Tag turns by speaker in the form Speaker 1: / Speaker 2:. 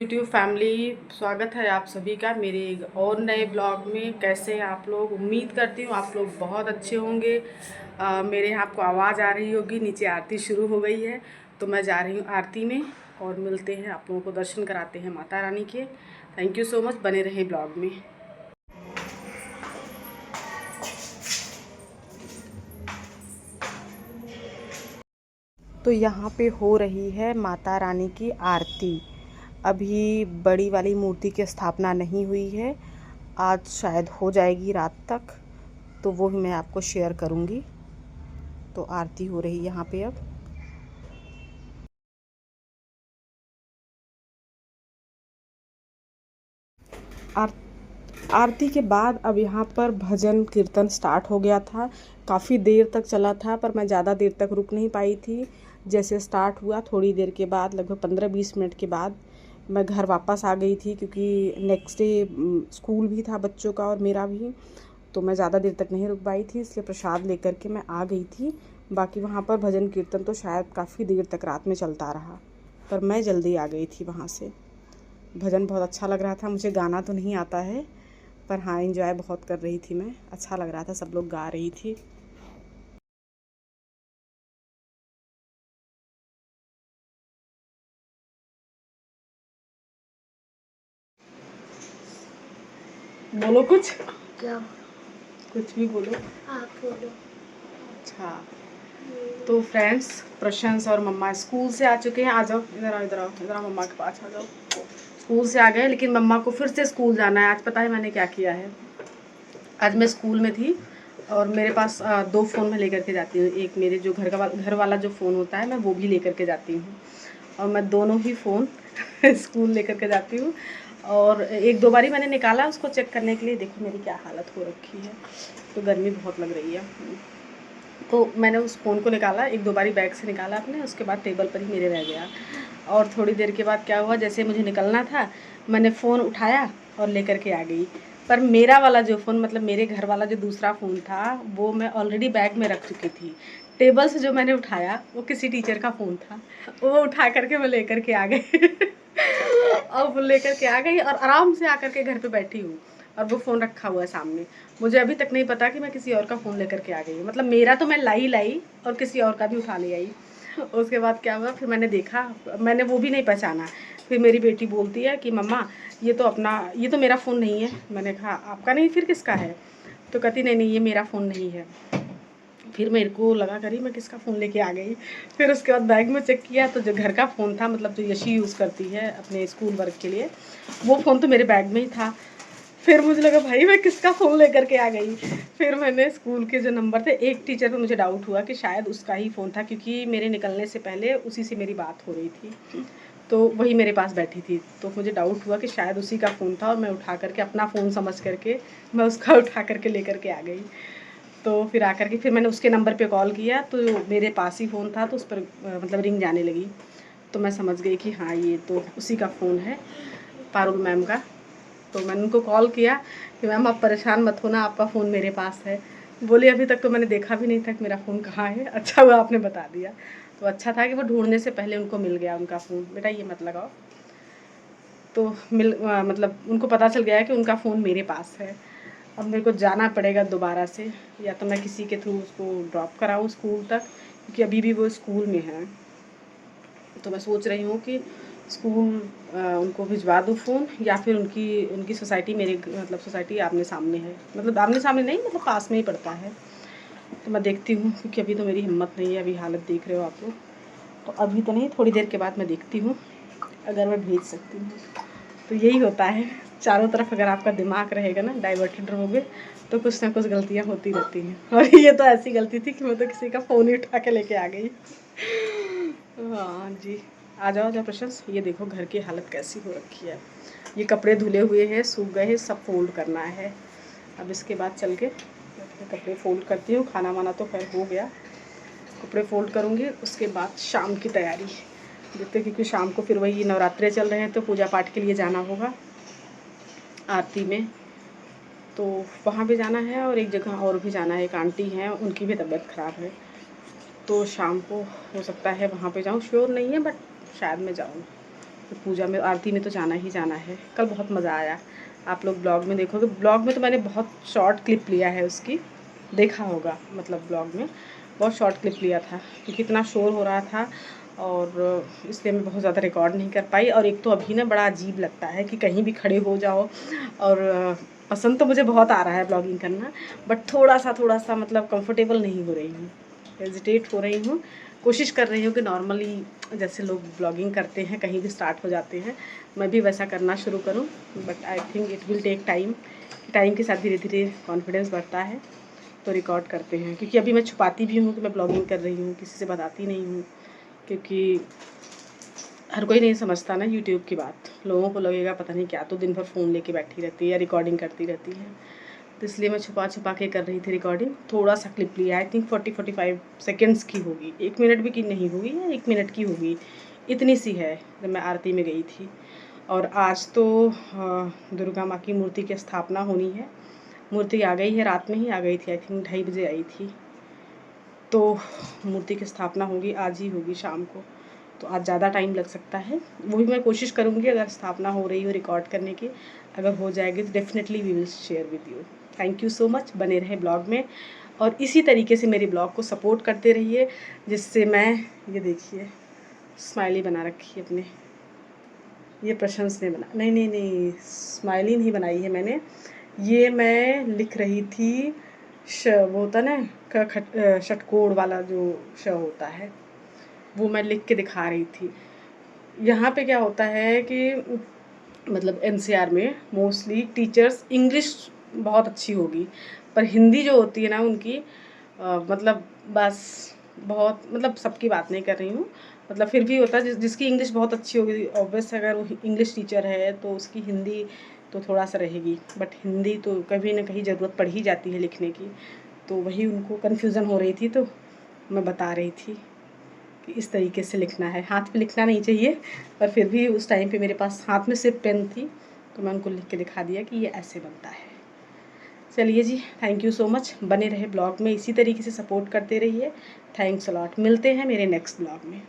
Speaker 1: YouTube family, स्वागत है आप सभी का मेरे एक और नए ब्लॉग में। कैसे हैं आप लोग? उम्मीद करती हूँ आप लोग बहुत अच्छे होंगे। मेरे यहाँ आपको आवाज़ आ रही होगी, नीचे आरती शुरू हो गई है तो मैं जा रही हूँ आरती में और मिलते हैं आप लोगों को, दर्शन कराते हैं माता रानी के। थैंक यू सो मच, बने रहे ब्लॉग में। तो यहाँ पे हो रही है माता रानी की आरती। अभी बड़ी वाली मूर्ति की स्थापना नहीं हुई है, आज शायद हो जाएगी रात तक, तो वो भी मैं आपको शेयर करूँगी। तो आरती हो रही है यहाँ पे अब। आर आरती के बाद अब यहाँ पर भजन कीर्तन स्टार्ट हो गया था। काफ़ी देर तक चला था पर मैं ज़्यादा देर तक रुक नहीं पाई थी। जैसे स्टार्ट हुआ थोड़ी देर के बाद, लगभग 15-20 मिनट के बाद मैं घर वापस आ गई थी, क्योंकि नेक्स्ट डे स्कूल भी था बच्चों का और मेरा भी। तो मैं ज़्यादा देर तक नहीं रुक पाई थी, इसलिए प्रसाद लेकर के मैं आ गई थी। बाकी वहाँ पर भजन कीर्तन तो शायद काफ़ी देर तक रात में चलता रहा, पर मैं जल्दी आ गई थी वहाँ से। भजन बहुत अच्छा लग रहा था। मुझे गाना तो नहीं आता है, पर हाँ एंजॉय बहुत कर रही थी मैं। अच्छा लग रहा था, सब लोग गा रही थी। बोलो कुछ,
Speaker 2: क्या?
Speaker 1: कुछ भी बोलो।
Speaker 2: आप बोलो।
Speaker 1: अच्छा, तो फ्रेंड्स, प्रशंस और मम्मा स्कूल से आ चुके हैं। आ जाओ, इधर आओ, इधर आओ, इधर आओ, मम्मा के पास आ जाओ। स्कूल से आ गए, लेकिन मम्मा को फिर से स्कूल जाना है। आज पता है मैंने क्या किया है? आज मैं स्कूल में थी और मेरे पास दो फ़ोन मैं लेकर के जाती हूँ। एक मेरे जो घर वाला जो फ़ोन होता है, मैं वो भी लेकर के जाती हूँ, और मैं दोनों ही फ़ोन स्कूल लेकर के जाती हूँ। और एक दो बारी मैंने निकाला उसको चेक करने के लिए। देखो मेरी क्या हालत हो रखी है, तो गर्मी बहुत लग रही है। तो मैंने उस फ़ोन को निकाला, एक दो बारी बैग से निकाला अपने, उसके बाद टेबल पर ही मेरे रह गया। और थोड़ी देर के बाद क्या हुआ, जैसे मुझे निकलना था मैंने फ़ोन उठाया और लेकर के आ गई। पर मेरा वाला जो फ़ोन, मतलब मेरे घर वाला जो दूसरा फ़ोन था, वो मैं ऑलरेडी बैग में रख चुकी थी। टेबल से जो मैंने उठाया वो किसी टीचर का फ़ोन था, वो उठा करके मैं लेकर के आ गई। और वो लेकर के आ गई और आराम से आकर के घर पे बैठी हूँ, और वो फ़ोन रखा हुआ है सामने। मुझे अभी तक नहीं पता कि मैं किसी और का फ़ोन लेकर के आ गई हूँ। मतलब मेरा तो मैं लाई और किसी और का भी उठा ले आई। उसके बाद क्या हुआ, फिर मैंने देखा, मैंने वो भी नहीं पहचाना। फिर मेरी बेटी बोलती है कि मम्मा ये तो मेरा फ़ोन नहीं है। मैंने कहा आपका नहीं, फिर किसका है? तो कहती नहीं नहीं, ये मेरा फ़ोन नहीं है। फिर मेरे को लगा करी मैं किसका फ़ोन लेके आ गई। फिर उसके बाद बैग में चेक किया तो जो घर का फ़ोन था, मतलब जो यशी यूज़ करती है अपने स्कूल वर्क के लिए, वो फ़ोन तो मेरे बैग में ही था। फिर मुझे लगा भाई मैं किसका फ़ोन लेकर के आ गई। फिर मैंने स्कूल के जो नंबर थे, एक टीचर पे मुझे डाउट हुआ कि शायद उसका ही फ़ोन था, क्योंकि मेरे निकलने से पहले उसी से मेरी बात हो रही थी, तो वही मेरे पास बैठी थी। तो मुझे डाउट हुआ कि शायद उसी का फ़ोन था, और मैं उठा करके अपना फ़ोन समझ करके मैं उसका उठा करके लेकर के आ गई। तो फिर आकर के फिर मैंने उसके नंबर पे कॉल किया, तो मेरे पास ही फ़ोन था, तो उस पर मतलब रिंग जाने लगी। तो मैं समझ गई कि हाँ ये तो उसी का फ़ोन है, पारुल मैम का। तो मैंने उनको कॉल किया कि मैम आप परेशान मत होना, आपका फ़ोन मेरे पास है। बोली अभी तक तो मैंने देखा भी नहीं था कि मेरा फ़ोन कहाँ है। अच्छा हुआ आपने बता दिया। तो अच्छा था कि वो ढूँढने से पहले उनको मिल गया उनका फ़ोन। बेटा ये मत लगाओ। तो मतलब उनको पता चल गया कि उनका फ़ोन मेरे पास है। अब मेरे को जाना पड़ेगा दोबारा से, या तो मैं किसी के थ्रू उसको ड्रॉप कराऊँ स्कूल तक, क्योंकि अभी भी वो स्कूल में है। तो मैं सोच रही हूँ कि स्कूल उनको भिजवा दूँ फ़ोन, या फिर उनकी उनकी सोसाइटी मेरे मतलब सोसाइटी आमने सामने है, मतलब आमने सामने नहीं, मतलब पास में ही पड़ता है। तो मैं देखती हूँ, क्योंकि अभी तो मेरी हिम्मत नहीं है। अभी हालत देख रहे हो आप लोग, तो अभी तो नहीं, थोड़ी देर के बाद मैं देखती हूँ अगर मैं भेज सकती हूँ। तो यही होता है, चारों तरफ अगर आपका दिमाग रहेगा ना, डाइवर्टेड रहोगे, तो कुछ ना कुछ गलतियाँ होती रहती हैं। और ये तो ऐसी गलती थी कि मैं तो किसी का फ़ोन ही उठा के लेके आ गई। हाँ जी, आ जाओ, जाओ प्रशंस। ये देखो घर की हालत कैसी हो रखी है। ये कपड़े धुले हुए हैं, सूख गए हैं, सब फोल्ड करना है। अब इसके बाद चल के कपड़े फोल्ड करती हूँ। खाना वाना तो खैर हो गया, कपड़े फोल्ड करूँगी। उसके बाद शाम की तैयारी देखते, क्योंकि शाम को फिर वही नवरात्रे चल रहे हैं, तो पूजा पाठ के लिए जाना होगा आरती में। तो वहाँ भी जाना है, और एक जगह और भी जाना है। एक आंटी हैं, उनकी भी तबीयत ख़राब है, तो शाम को हो सकता है वहाँ पे जाऊँ। श्योर नहीं है, बट शायद मैं जाऊँ। तो पूजा में, आरती में तो जाना ही जाना है। कल बहुत मज़ा आया, आप लोग ब्लॉग में देखोगे। ब्लॉग में तो मैंने बहुत शॉर्ट क्लिप लिया है उसकी, देखा होगा, मतलब ब्लॉग में बहुत शॉर्ट क्लिप लिया था क्योंकि इतना शोर हो रहा था और इसलिए मैं बहुत ज़्यादा रिकॉर्ड नहीं कर पाई। और एक तो अभी ना बड़ा अजीब लगता है कि कहीं भी खड़े हो जाओ, और पसंद तो मुझे बहुत आ रहा है ब्लॉगिंग करना, बट थोड़ा सा मतलब कंफर्टेबल नहीं हो रही हूँ, हेजिटेट हो रही हूँ। कोशिश कर रही हूँ कि नॉर्मली जैसे लोग ब्लॉगिंग करते हैं, कहीं भी स्टार्ट हो जाते हैं, मैं भी वैसा करना शुरू करूँ। But I think it will take time. Time के साथ धीरे धीरे कॉन्फिडेंस बढ़ता है तो रिकॉर्ड करते हैं। क्योंकि अभी मैं छुपाती भी हूँ कि मैं ब्लॉगिंग कर रही हूँ, किसी से बताती नहीं हूँ, क्योंकि हर कोई नहीं समझता ना यूट्यूब की बात। लोगों को लगेगा पता नहीं क्या, तो दिन भर फ़ोन लेके बैठी रहती है या रिकॉर्डिंग करती रहती है। तो इसलिए मैं छुपा छुपा के कर रही थी रिकॉर्डिंग। थोड़ा सा क्लिप लिया, आई थिंक 40-45 सेकेंड्स की होगी, 1 मिनट भी की नहीं होगी, या 1 मिनट की होगी, इतनी सी है, जब मैं आरती में गई थी। और आज तो दुर्गा माँ की मूर्ति की स्थापना होनी है। मूर्ति आ गई है, रात में ही आ गई थी, आई थिंक 2:30 बजे आई थी। तो मूर्ति की स्थापना होगी, आज ही होगी शाम को, तो आज ज़्यादा टाइम लग सकता है। वो भी मैं कोशिश करूँगी, अगर स्थापना हो रही हो रिकॉर्ड करने की, अगर हो जाएगी तो definitely we will share with you. Thank you so much, बने रहे ब्लॉग में और इसी तरीके से मेरे ब्लॉग को सपोर्ट करते रहिए, जिससे मैं, ये देखिए स्माइली बना रखी है अपने, ये प्रशंस ने बना, नहीं स्माइली नहीं बनाई है मैंने, ये मैं लिख रही थी वो होता ना षटकोण वाला जो होता है, वो मैं लिख के दिखा रही थी। यहाँ पे क्या होता है कि मतलब एनसीआर में मोस्टली टीचर्स इंग्लिश बहुत अच्छी होगी, पर हिंदी जो होती है ना उनकी मतलब बस बहुत, मतलब सबकी बात नहीं कर रही हूँ, मतलब फिर भी होता है जिसकी इंग्लिश बहुत अच्छी होगी, ऑब्वियस अगर वो इंग्लिश टीचर है तो उसकी हिंदी तो थोड़ा सा रहेगी, बट हिंदी तो कभी ना कहीं ज़रूरत पड़ ही जाती है लिखने की। तो वही उनको कन्फ्यूज़न हो रही थी, तो मैं बता रही थी कि इस तरीके से लिखना है। हाथ पे लिखना नहीं चाहिए, पर फिर भी उस टाइम पे मेरे पास हाथ में सिर्फ पेन थी, तो मैं उनको लिख के दिखा दिया कि ये ऐसे बनता है। चलिए जी, थैंक यू सो मच, बने रहे ब्लॉग में, इसी तरीके से सपोर्ट करते रहिए। थैंक्स अ लॉट, मिलते हैं मेरे नेक्स्ट ब्लॉग में।